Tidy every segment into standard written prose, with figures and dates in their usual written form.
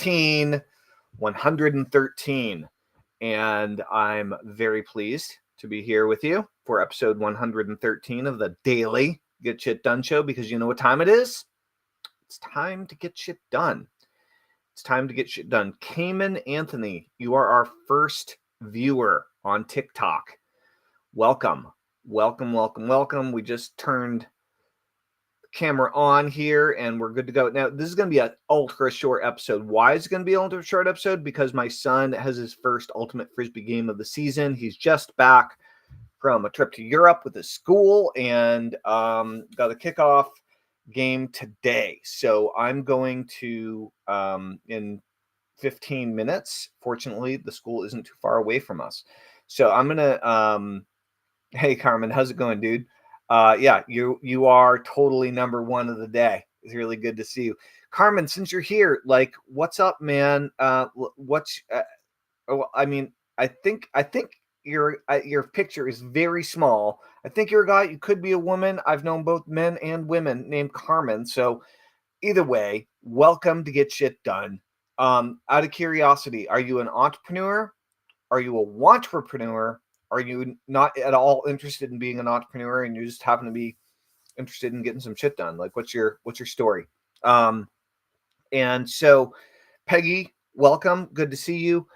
113. And I'm very pleased to be here with you for episode 113 of the Daily Get Shit Done show, because you know what time it is? It's time to get shit done. It's time to get shit done. Cayman Anthony, you are our first viewer on TikTok. Welcome. We just turned the camera on here and we're good to go. Now, this is going to be an ultra short episode. Why is it going to be an ultra short episode? Because my son has his first ultimate frisbee game of the season. He's just back from a trip to Europe with his school and got a kickoff game today. So I'm going to, in 15 minutes, fortunately, the school isn't too far away from us. So I'm going to, hey, Carmen, how's it going, dude? Yeah, you are totally number one of the day. It's really good to see you. Carmen, since you're here, like, what's up, man? I think your picture is very small. I think you're a guy. You could be a woman. I've known both men and women named Carmen. So either way, welcome to Get Shit Done. Out of curiosity, are you an entrepreneur? Are you a wantrepreneur? Are you not at all interested in being an entrepreneur and you just happen to be interested in getting some shit done? Like, what's your story? And so, Peggy, welcome. Good to see you.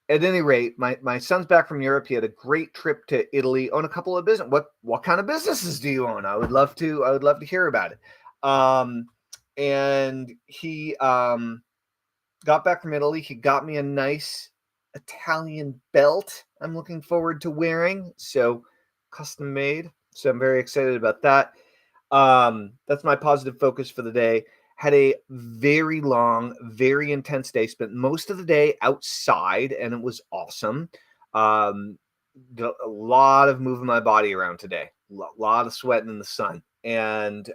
At any rate, my son's back from Europe. He had a great trip to Italy. Own a couple of business. What kind of businesses do you own? I would love to hear about it. And he got back from Italy. He got me a nice Italian belt I'm looking forward to wearing. So custom made. So I'm very excited about that. That's my positive focus for the day. Had a very long, very intense day. Spent most of the day outside, and it was awesome. Did a lot of moving my body around today. A lot of sweating in the sun, and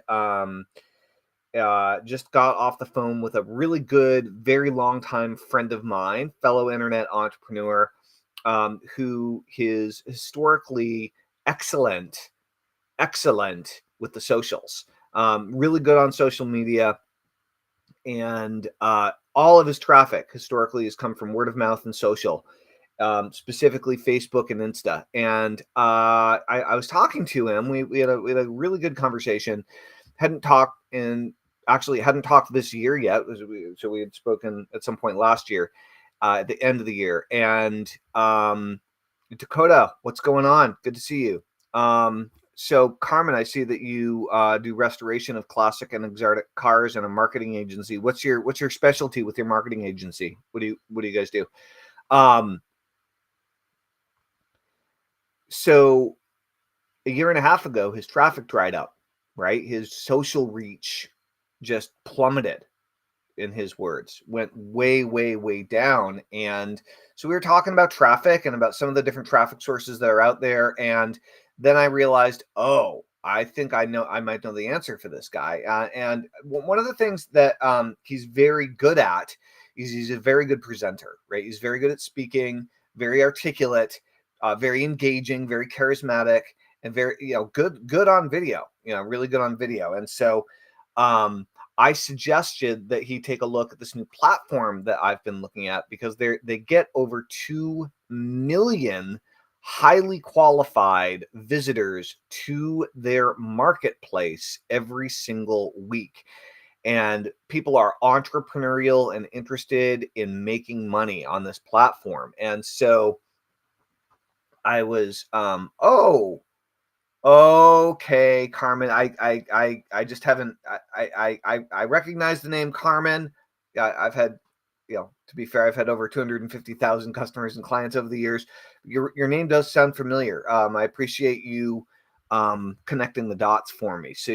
just got off the phone with a really good, very long time friend of mine, fellow internet entrepreneur, who is historically excellent with the socials. Really good on social media. And all of his traffic historically has come from word of mouth and social, specifically Facebook and Insta. And I was talking to him. We had a really good conversation. Hadn't talked this year yet. So we had spoken at some point last year, at the end of the year. And Dakota, what's going on? Good to see you. So Carmen, I see that you do restoration of classic and exotic cars and a marketing agency. What's your specialty with your marketing agency? What do you guys do? So a year and a half ago, his traffic dried up, right? His social reach just plummeted, in his words, went way down. And so we were talking about traffic and about some of the different traffic sources that are out there. And then I realized, I think I might know the answer for this guy. And one of the things that he's very good at is he's a very good presenter, right? He's very good at speaking, very articulate, very engaging, very charismatic, and very, good on video, really good on video. And so I suggested that he take a look at this new platform that I've been looking at, because they get over 2 million highly qualified visitors to their marketplace every single week. And people are entrepreneurial and interested in making money on this platform. And so I was, okay, Carmen. I just haven't. I recognize the name Carmen. I've had, to be fair, I've had over 250,000 customers and clients over the years. Your name does sound familiar. I appreciate you connecting the dots for me. So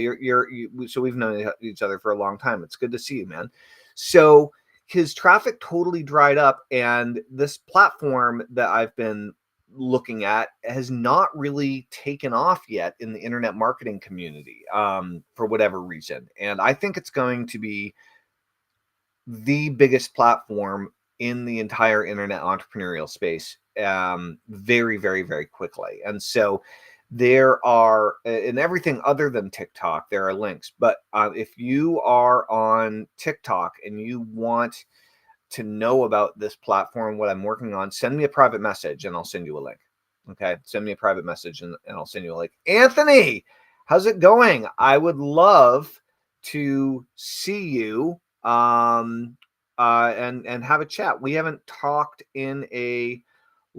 so we've known each other for a long time. It's good to see you, man. So his traffic totally dried up, and this platform that I've been looking at has not really taken off yet in the internet marketing community, for whatever reason. And I think it's going to be the biggest platform in the entire internet entrepreneurial space, very quickly. And so There are, in everything other than TikTok, there are links. But if you are on TikTok and you want to know about this platform, what I'm working on, send me a private message and I'll send you a link. Okay. Send me a private message and I'll send you a link. Anthony, how's it going? I would love to see you and have a chat. We haven't talked in a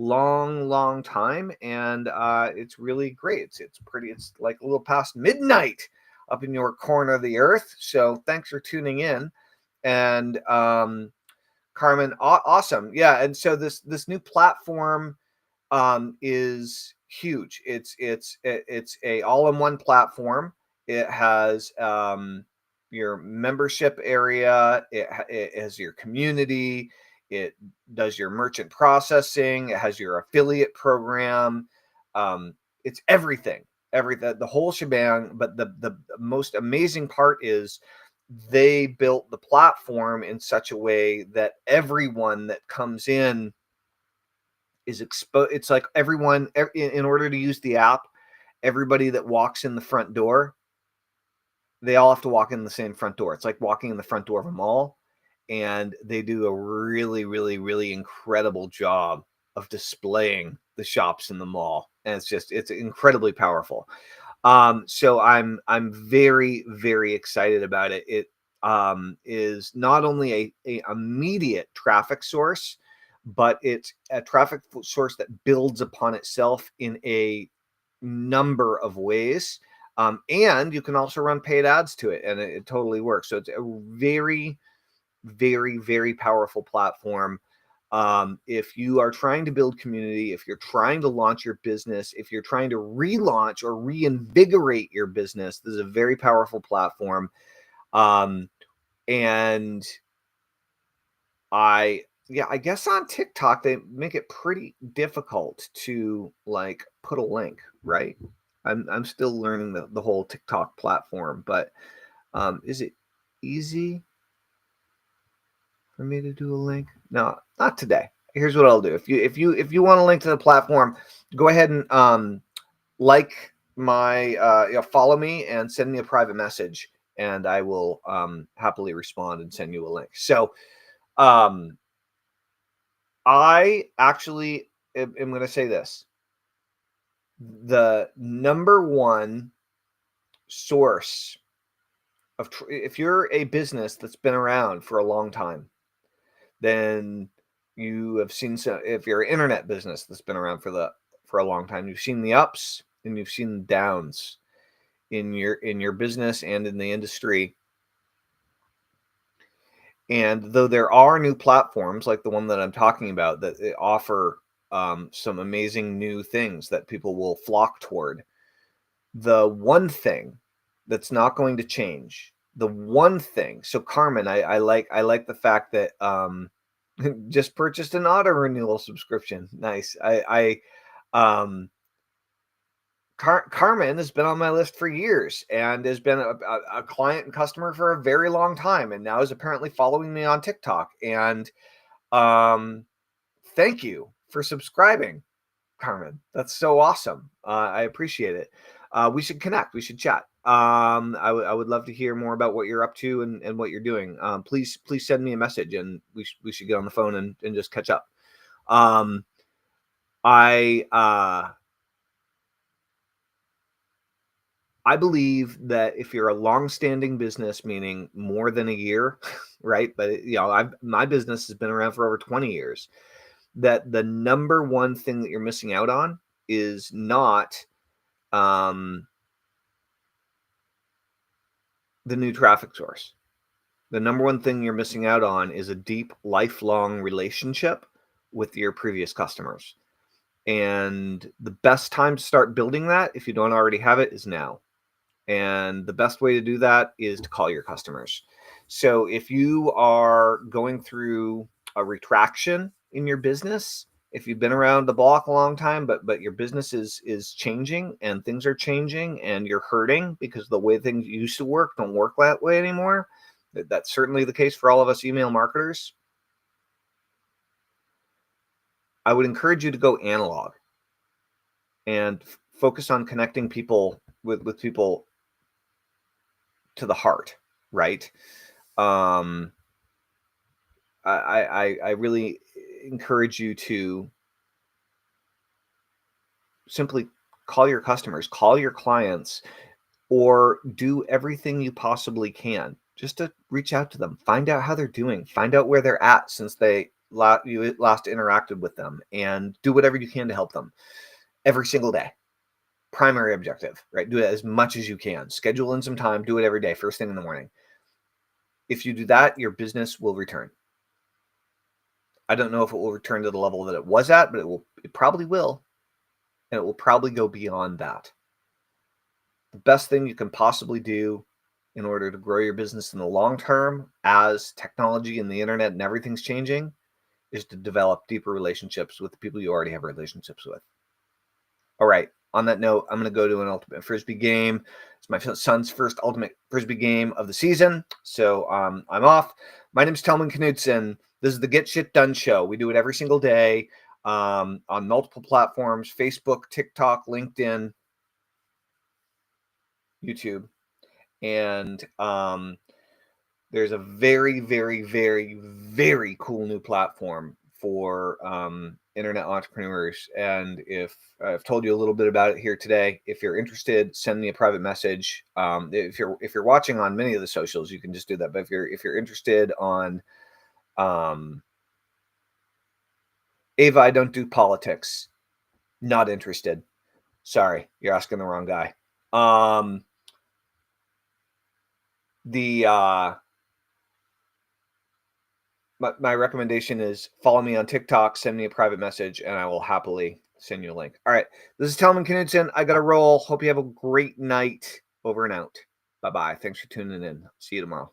long time, and it's really great. It's like a little past midnight up in your corner of the earth. So thanks for tuning in. And Carmen, awesome. Yeah, and so this new platform is huge. It's a all-in-one platform. It has your membership area. It has your community. It does your merchant processing. It has your affiliate program. It's everything, the whole shebang. But the most amazing part is they built the platform in such a way that everyone that comes in is exposed. It's like everyone, in order to use the app, everybody that walks in the front door, they all have to walk in the same front door. It's like walking in the front door of a mall. And they do a really incredible job of displaying the shops in the mall. And it's incredibly powerful. So I'm very excited about it. It is not only a immediate traffic source, but it's a traffic source that builds upon itself in a number of ways. And you can also run paid ads to it, and it totally works. So it's a very powerful platform. If you are trying to build community, if you're trying to launch your business, if you're trying to relaunch or reinvigorate your business, this is a very powerful platform. And I guess on TikTok, they make it pretty difficult to like put a link, right? I'm still learning the whole TikTok platform, but is it easy for me to do a link? No, not today. Here's what I'll do. If you want a link to the platform, go ahead and like my follow me and send me a private message, and I will happily respond and send you a link. So I actually am going to say this. The number one source of if you're a business that's been around for a long time, then you have seen if you're an internet business that's been around for a long time, you've seen the ups and you've seen the downs in your business and in the industry. And though there are new platforms like the one that I'm talking about that offer some amazing new things that people will flock toward, the one thing that's not going to change, the one thing. So Carmen, I like the fact that just purchased an auto renewal subscription. Nice. Carmen has been on my list for years and has been a client and customer for a very long time, and now is apparently following me on TikTok. And thank you for subscribing, Carmen. That's so awesome. I appreciate it. We should connect. We should chat. I would love to hear more about what you're up to and what you're doing. Please send me a message, and we should get on the phone and just catch up. I believe that if you're a long-standing business, meaning more than a year, right? But my business has been around for over 20 years. That the number one thing that you're missing out on is not the new traffic source. The number one thing you're missing out on is a deep, lifelong relationship with your previous customers. And the best time to start building that, if you don't already have it, is now. And the best way to do that is to call your customers. So if you are going through a retraction in your business, if you've been around the block a long time, but your business is changing and things are changing and you're hurting because the way things used to work don't work that way anymore, that's certainly the case for all of us email marketers. I would encourage you to go analog and focus on connecting people with people to the heart, right? I really encourage you to simply call your customers, call your clients, or do everything you possibly can just to reach out to them, find out how they're doing, find out where they're at since you last interacted with them, and do whatever you can to help them every single day. Primary objective, right? Do it as much as you can. Schedule in some time, do it every day, first thing in the morning. If you do that, your business will return. I don't know if it will return to the level that it was at, but it probably will. And it will probably go beyond that. The best thing you can possibly do in order to grow your business in the long term, as technology and the internet and everything's changing, is to develop deeper relationships with the people you already have relationships with. All right. On that note, I'm going to go to an ultimate frisbee game. It's my son's first ultimate frisbee game of the season, so I'm off. My name's Telman Knudsen. This is the Get Shit Done Show. We do it every single day on multiple platforms: Facebook, TikTok, LinkedIn, YouTube, and there's a very, very, very, very cool new platform for internet entrepreneurs. And if I've told you a little bit about it here today, if you're interested, send me a private message. If you're watching on many of the socials, you can just do that. But if you're interested on Ava, I don't do politics. Not interested. Sorry, you're asking the wrong guy. My recommendation is follow me on TikTok, send me a private message, and I will happily send you a link. All right. This is Telman Knudsen. I got to roll. Hope you have a great night. Over and out. Bye-bye. Thanks for tuning in. See you tomorrow.